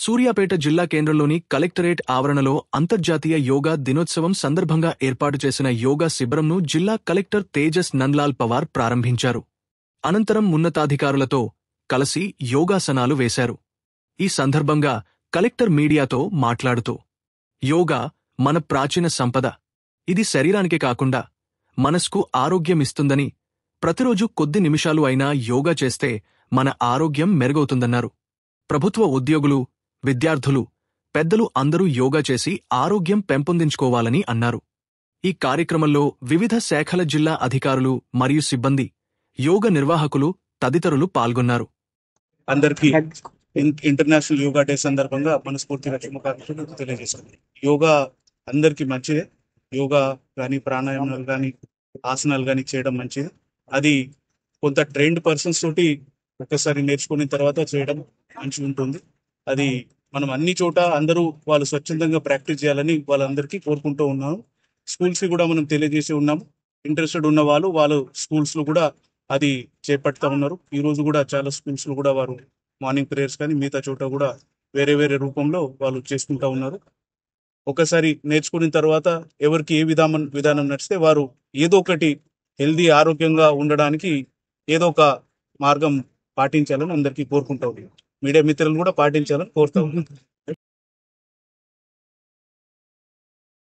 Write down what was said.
సూర్యాపేట జిల్లా కేంద్రంలోని కలెక్టరేట్ ఆవరణలో అంతర్జాతీయ యోగా దినోత్సవం సందర్భంగా ఏర్పాటు చేసిన యోగా శిబిరంను జిల్లా కలెక్టర్ తేజస్ నంద్లాల్ పవార్ ప్రారంభించారు. అనంతరం ఉన్నతాధికారులతో కలిసి యోగాసనాలు వేశారు. ఈ సందర్భంగా కలెక్టర్ మీడియాతో మాట్లాడుతూ, యోగా మన ప్రాచీన సంపద. ఇది శరీరానికే కాకుండా మనస్కు ఆరోగ్యమిస్తుందని, ప్రతిరోజు కొద్ది నిమిషాలు అయినా యోగా చేస్తే మన ఆరోగ్యం మెరుగవుతుందన్నారు. ప్రభుత్వ ఉద్యోగులు, విద్యార్థులు, పెద్దలు అందరూ యోగా చేసి ఆరోగ్యం పెంపొందించుకోవాలని అన్నారు. ఈ కార్యక్రమంలో వివిధ శాఖల జిల్లా అధికారులు మరియు సిబ్బంది, యోగ నిర్వాహకులు తదితరులు పాల్గొన్నారు. అందరికీ ఇంటర్నేషనల్ యోగా డే సందర్భంగా మనస్ఫూర్తిగా శుభాకాంక్షలు తెలియజేస్తుంది. యోగా అందరికీ మంచిదే. యోగా కానీ ప్రాణాయామాలు కానీ ఆసనాలు కానీ చేయడం మంచిది. అది కొంత ట్రైన్డ్ పర్సన్స్ తోటి ఒక్కసారి నేర్చుకున్న తర్వాత చేయడం మంచిగా ఉంటుంది. అది మనం అన్ని చోట అందరూ వాళ్ళు స్వచ్ఛందంగా ప్రాక్టీస్ చేయాలని వాళ్ళందరికీ కోరుకుంటూ ఉన్నాము. స్కూల్స్కి కూడా మనం తెలియజేసి ఉన్నాము. ఇంట్రెస్టెడ్ ఉన్న వాళ్ళు స్కూల్స్లో కూడా అది చేపడతా ఉన్నారు. ఈ రోజు కూడా చాలా స్కూల్స్లో కూడా వారు మార్నింగ్ ప్రేయర్స్ కానీ మిగతా చోట కూడా వేరే వేరే రూపంలో వాళ్ళు చేసుకుంటా ఉన్నారు. ఒకసారి నేర్చుకున్న తర్వాత ఎవరికి ఏ విధానం నచ్చితే వారు ఏదో ఒకటి హెల్దీ ఆరోగ్యంగా ఉండడానికి ఏదో ఒక మార్గం పాటించాలని అందరికీ కోరుకుంటా ఉన్నాం. మీడియా మిత్రులు కూడా పాటించాలని కోరుతా ఉన్నాం.